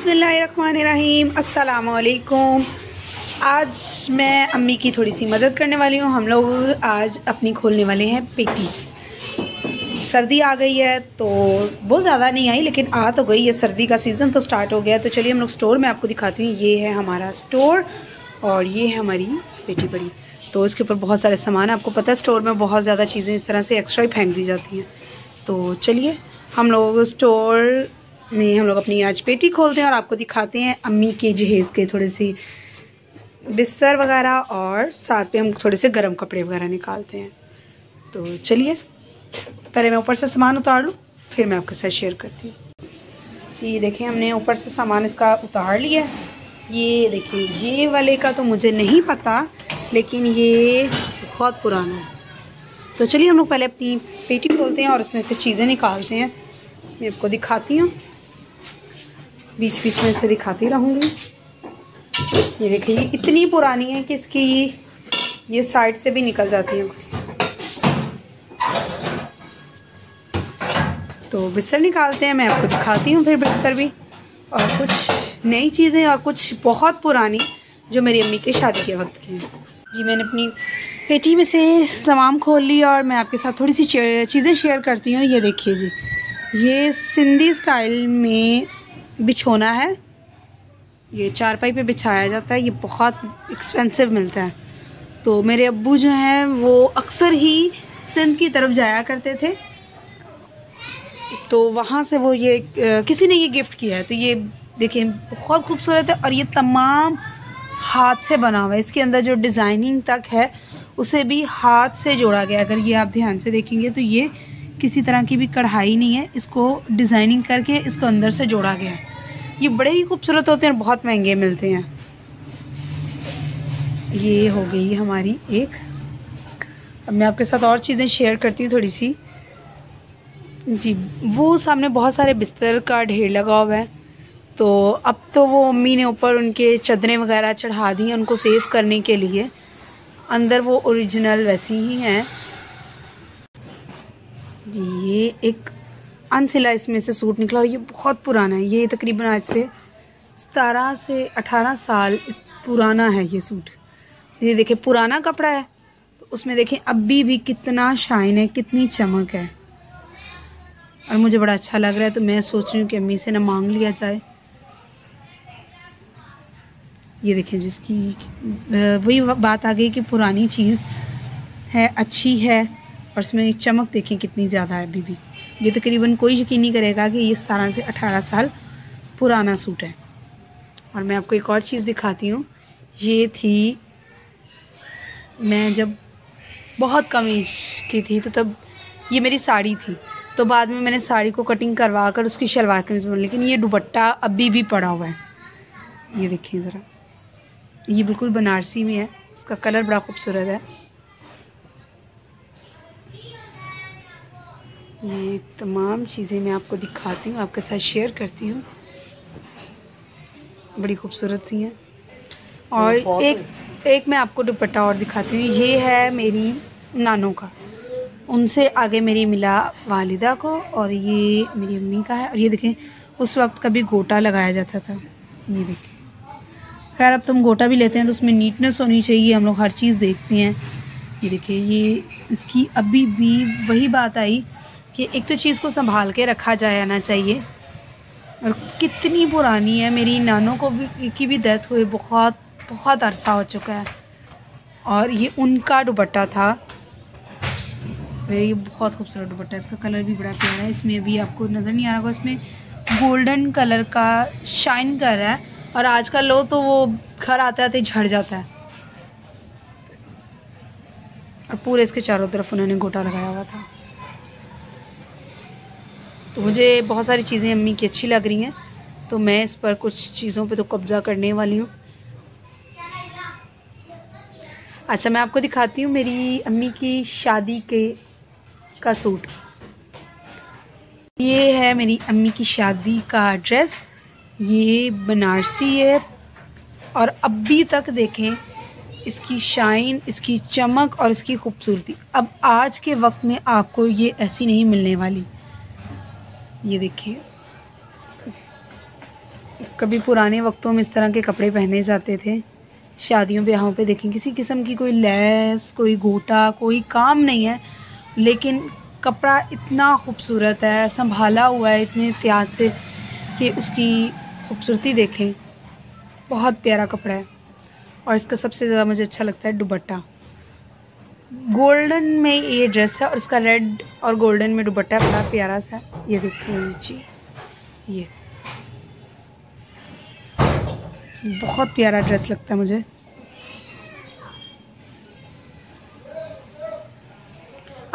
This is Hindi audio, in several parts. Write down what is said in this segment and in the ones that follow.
बिस्मिल्लाहिर्रहमानिर्रहीम, अस्सलामुअलैकुम। आज मैं अम्मी की थोड़ी सी मदद करने वाली हूँ। हम लोग आज अपनी खोलने वाले हैं पेटी। सर्दी आ गई है तो बहुत ज़्यादा नहीं आई, लेकिन आ तो गई है। सर्दी का सीज़न तो स्टार्ट हो गया है। तो चलिए हम लोग स्टोर में आपको दिखाती हूँ। ये है हमारा स्टोर और ये है हमारी पेटी बड़ी। तो इसके ऊपर बहुत सारे सामान है। आपको पता है स्टोर में बहुत ज़्यादा चीज़ें इस तरह से एक्स्ट्रा ही फेंक दी जाती हैं। तो चलिए हम लोग स्टोर में हम लोग अपनी आज पेटी खोलते हैं और आपको दिखाते हैं अम्मी के जहेज़ के थोड़े सी बिस्तर वगैरह, और साथ में हम थोड़े से गर्म कपड़े वगैरह निकालते हैं। तो चलिए पहले मैं ऊपर से सामान उतार लूँ, फिर मैं आपके साथ शेयर करती हूँ। जी देखिए, हमने ऊपर से सामान इसका उतार लिया। ये देखिए, ये वाले का तो मुझे नहीं पता, लेकिन ये बहुत पुराना है। तो चलिए हम लोग पहले अपनी पेटी खोलते हैं और उसमें से चीज़ें निकालते हैं। मैं आपको दिखाती हूँ, बीच बीच में से दिखाती रहूँगी। ये देखिए, ये इतनी पुरानी है कि इसकी ये साइड से भी निकल जाती है। तो बिस्तर निकालते हैं, मैं आपको दिखाती हूँ फिर बिस्तर भी, और कुछ नई चीज़ें और कुछ बहुत पुरानी जो मेरी अम्मी के शादी के वक्त की हैं। जी मैंने अपनी पेटी में से तमाम खोल ली और मैं आपके साथ थोड़ी सी चीज़ें शेयर करती हूँ। ये देखिए जी, ये सिंधी स्टाइल में बिछोना है। ये चारपाई पे बिछाया जाता है। ये बहुत एक्सपेंसिव मिलता है। तो मेरे अब्बू जो हैं वो अक्सर ही सिंध की तरफ जाया करते थे, तो वहाँ से वो ये किसी ने ये गिफ्ट किया है। तो ये देखिए बहुत खूबसूरत है और ये तमाम हाथ से बना हुआ है। इसके अंदर जो डिज़ाइनिंग तक है उसे भी हाथ से जोड़ा गया। अगर ये आप ध्यान से देखेंगे तो ये किसी तरह की भी कढ़ाई नहीं है, इसको डिज़ाइनिंग करके इसको अंदर से जोड़ा गया है। ये बड़े ही खूबसूरत होते हैं, बहुत महंगे मिलते हैं। ये हो गई हमारी एक। अब मैं आपके साथ और चीज़ें शेयर करती हूँ थोड़ी सी। जी, वो सामने बहुत सारे बिस्तर का ढेर लगा हुआ है। तो अब तो वो अम्मी ने ऊपर उनके चादरें वगैरह चढ़ा दी हैं उनको सेव करने के लिए। अंदर वो ओरिजिनल वैसी ही हैं। जी, ये एक अनसिला इसमें से सूट निकला और ये बहुत पुराना है। ये तकरीबन आज से 17 से 18 साल पुराना है ये सूट। ये देखिए पुराना कपड़ा है, तो उसमें देखें अभी भी कितना शाइन है, कितनी चमक है। और मुझे बड़ा अच्छा लग रहा है, तो मैं सोच रही हूँ कि अम्मी से ना मांग लिया जाए। ये देखें, जिसकी वही बात आ गई कि पुरानी चीज़ है, अच्छी है, और इसमें चमक देखें कितनी ज़्यादा है अभी भी। ये तकरीबन कोई यकीन नहीं करेगा कि ये 17 से 18 साल पुराना सूट है। और मैं आपको एक और चीज़ दिखाती हूँ। ये थी, मैं जब बहुत कम एज की थी तो तब ये मेरी साड़ी थी। तो बाद में मैंने साड़ी को कटिंग करवा कर उसकी शलवार कमीज़ बन, लेकिन ये दुपट्टा अभी भी पड़ा हुआ है। ये देखिए ज़रा, ये बिल्कुल बनारसी में है। इसका कलर बड़ा खूबसूरत है। ये तमाम चीज़ें मैं आपको दिखाती हूँ, आपके साथ शेयर करती हूँ। बड़ी खूबसूरत सी हैं। और एक मैं आपको दुपट्टा और दिखाती हूँ। ये है मेरी नानों का, उनसे आगे मेरी मिला वालिदा को, और ये मेरी अम्मी का है। और ये देखें, उस वक्त कभी गोटा लगाया जाता था। ये देखें, खैर अब तुम गोटा भी लेते हैं तो उसमें नीटनेस होनी चाहिए, हम लोग हर चीज़ देखते हैं। ये देखिए, ये इसकी अभी भी वही बात आई कि एक तो चीज़ को संभाल के रखा जाना चाहिए। और कितनी पुरानी है, मेरी नानों को भी की भी डेथ हुई बहुत बहुत अरसा हो चुका है। और ये उनका दुपट्टा था। ये बहुत खूबसूरत दुपट्टा है, इसका कलर भी बड़ा प्यारा है। इसमें अभी आपको नज़र नहीं आ रहा होगा, इसमें गोल्डन कलर का शाइन कर रहा है। और आजकल लो तो वो घर आते आते झड़ जाता है। और पूरे इसके चारों तरफ उन्होंने गोटा लगाया हुआ था। तो मुझे बहुत सारी चीज़ें अम्मी की अच्छी लग रही हैं, तो मैं इस पर कुछ चीज़ों पे तो कब्ज़ा करने वाली हूँ। अच्छा, मैं आपको दिखाती हूँ मेरी अम्मी की शादी का सूट। ये है मेरी अम्मी की शादी का ड्रेस। ये बनारसी है और अभी तक देखें इसकी शाइन, इसकी चमक और इसकी खूबसूरती। अब आज के वक्त में आपको ये ऐसी नहीं मिलने वाली। ये देखिए, कभी पुराने वक्तों में इस तरह के कपड़े पहने जाते थे। शादियों ब्याहों पे देखें किसी किस्म की कोई लैस, कोई गोटा, कोई काम नहीं है, लेकिन कपड़ा इतना खूबसूरत है, संभाला हुआ है इतने एहतियात से कि उसकी खूबसूरती देखें। बहुत प्यारा कपड़ा है। और इसका सबसे ज़्यादा मुझे अच्छा लगता है दुपट्टा। गोल्डन में ये ड्रेस है और इसका रेड और गोल्डन में दुपट्टा बड़ा प्यारा सा। ये देखिए जी, ये बहुत प्यारा ड्रेस लगता है मुझे।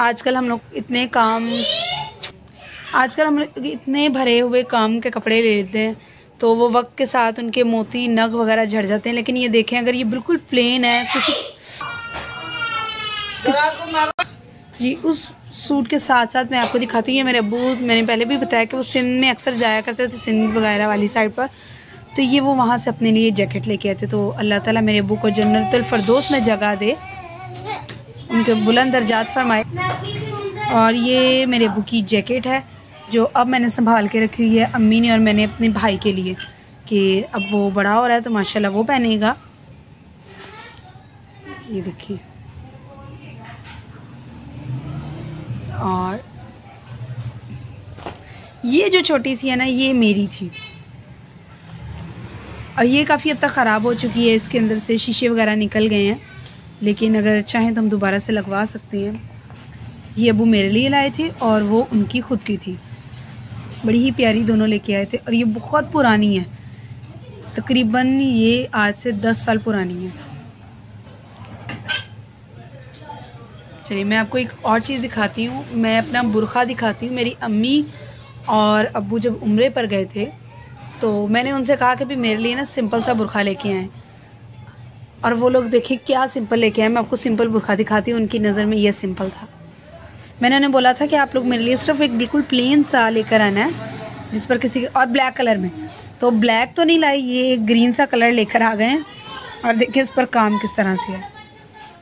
आजकल हम लोग इतने भरे हुए काम के कपड़े ले लेते हैं तो वो वक्त के साथ उनके मोती नग वगैरह झड़ जाते हैं। लेकिन ये देखें, अगर ये बिल्कुल प्लेन है जी, उस सूट के साथ साथ मैं आपको दिखाती हूँ। ये मेरे अब्बू, मैंने पहले भी बताया कि वो सिंध में अक्सर जाया करते थे, सिंध वगैरह वाली साइड पर, तो ये वो वहाँ से अपने लिए जैकेट लेके आए थे। तो अल्लाह ताला मेरे अब्बू को जन्नतुल फरदौस में जगह दे, उनके बुलंद दर्जात फरमाए। और ये मेरे अब्बू की जैकेट है जो अब मैंने संभाल के रखी हुई है अम्मी ने और मैंने अपने भाई के लिए, कि अब वो बड़ा हो रहा है तो माशाल्लाह वो पहनेगा। ये देखिए, और ये जो छोटी सी है ना, ये मेरी थी और ये काफ़ी हद तक ख़राब हो चुकी है। इसके अंदर से शीशे वगैरह निकल गए हैं, लेकिन अगर चाहें तो हम दोबारा से लगवा सकते हैं। ये अबू मेरे लिए लाए थे और वो उनकी खुद की थी। बड़ी ही प्यारी दोनों लेके आए थे और ये बहुत पुरानी है, तकरीबन ये आज से 10 साल पुरानी है। चलिए मैं आपको एक और चीज़ दिखाती हूँ, मैं अपना बुरखा दिखाती हूँ। मेरी अम्मी और अब्बू जब उम्रे पर गए थे तो मैंने उनसे कहा कि भी मेरे लिए ना सिंपल सा बुरखा लेके आएँ, और वो लोग देखिए क्या सिंपल लेके आए। मैं आपको सिंपल बुरखा दिखाती हूँ, उनकी नज़र में ये सिंपल था। मैंने उन्हें बोला था कि आप लोग मेरे लिए सिर्फ एक बिल्कुल प्लेन सा लेकर आना है जिस पर किसी, और ब्लैक कलर में, तो ब्लैक तो नहीं लाई, ये ग्रीन सा कलर लेकर आ गए हैं और देखिए इस पर काम किस तरह से है।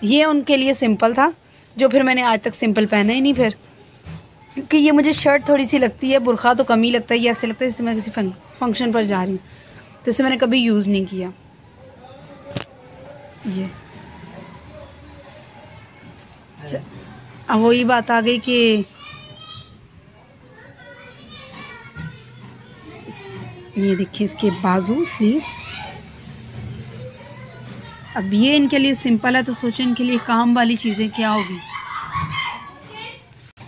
ये उनके लिए सिंपल था, जो फिर मैंने आज तक सिंपल पहना ही नहीं फिर, क्योंकि ये मुझे शर्ट थोड़ी सी लगती है, बुरखा तो कम ही लगता है। ये ऐसे लगता है जैसे मैं किसी फंक्शन पर जा रही हूँ, तो इसे मैंने कभी यूज़ नहीं किया। ये अब वही बात आ गई कि ये देखिए इसके बाजू स्लीव्स, अब ये इनके लिए सिंपल है तो सोचें इनके लिए काम वाली चीज़ें क्या होगी।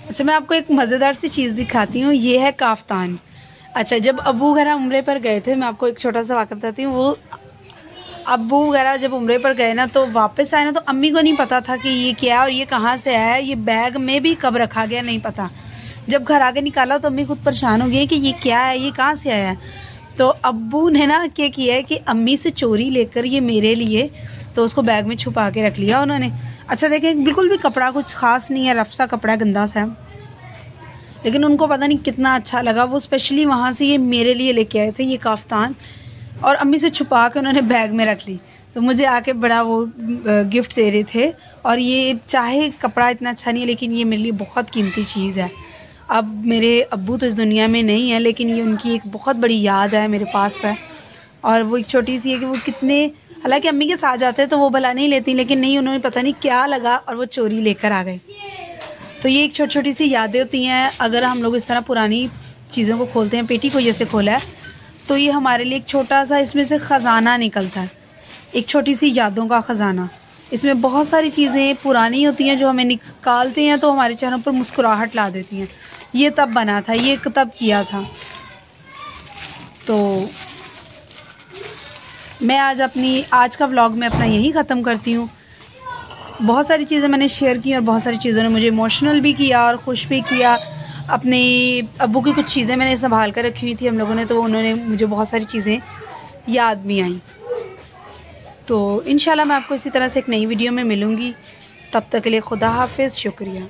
अच्छा मैं आपको एक मज़ेदार सी चीज़ दिखाती हूँ, ये है काफ्तान। अच्छा जब अबू वगैरह उम्रे पर गए थे, मैं आपको एक छोटा सा वाक़या बताती हूँ। वो अब्बू वगैरह जब उम्रे पर गए ना तो वापस आए ना, तो अम्मी को नहीं पता था कि ये क्या है और ये कहाँ से आया है, ये बैग में भी कब रखा गया नहीं पता। जब घर आके निकाला तो अम्मी खुद परेशान हो गई कि ये क्या है, ये कहाँ से आया है। तो अब्बू ने ना क्या किया है कि अम्मी से चोरी लेकर ये मेरे लिए, तो उसको बैग में छुपा के रख लिया उन्होंने। अच्छा देखें, बिल्कुल भी कपड़ा कुछ खास नहीं है, रफ सा कपड़ा, गंदा सा है, लेकिन उनको पता नहीं कितना अच्छा लगा। वो स्पेशली वहाँ से ये मेरे लिए लेके आए थे ये काफ्तान, और अम्मी से छुपा के उन्होंने बैग में रख ली। तो मुझे आके बड़ा वो गिफ्ट दे रहे थे। और ये चाहे कपड़ा इतना अच्छा नहीं है, लेकिन ये मेरे लिए बहुत कीमती चीज़ है। अब मेरे अब्बू तो इस दुनिया में नहीं है, लेकिन ये उनकी एक बहुत बड़ी याद है मेरे पास पर। और वो एक छोटी सी है कि वो कितने, हालांकि अम्मी के साथ जाते हैं तो वो भला नहीं लेती, लेकिन नहीं, उन्होंने पता नहीं क्या लगा और वो चोरी लेकर आ गए। तो ये एक छोटी छोटी सी यादें होती हैं। अगर हम लोग इस तरह पुरानी चीज़ों को खोलते हैं, पेटी को जैसे खोला है, तो ये हमारे लिए एक छोटा सा इसमें से ख़जाना निकलता है, एक छोटी सी यादों का ख़जाना। इसमें बहुत सारी चीज़ें पुरानी होती हैं जो हमें निकालते हैं तो हमारे चेहरों पर मुस्कुराहट ला देती हैं। ये तब बना था, ये तब किया था। तो मैं आज का व्लॉग मैं अपना यही ख़त्म करती हूँ। बहुत सारी चीज़ें मैंने शेयर की और बहुत सारी चीज़ों ने मुझे इमोशनल भी किया और खुश भी किया। अपने अब्बू की कुछ चीज़ें मैंने संभाल कर रखी हुई थी हम लोगों ने, तो उन्होंने मुझे बहुत सारी चीज़ें याद भी आई। तो इंशाल्लाह मैं आपको इसी तरह से एक नई वीडियो में मिलूँगी। तब तक के लिए खुदा हाफिज़, शुक्रिया।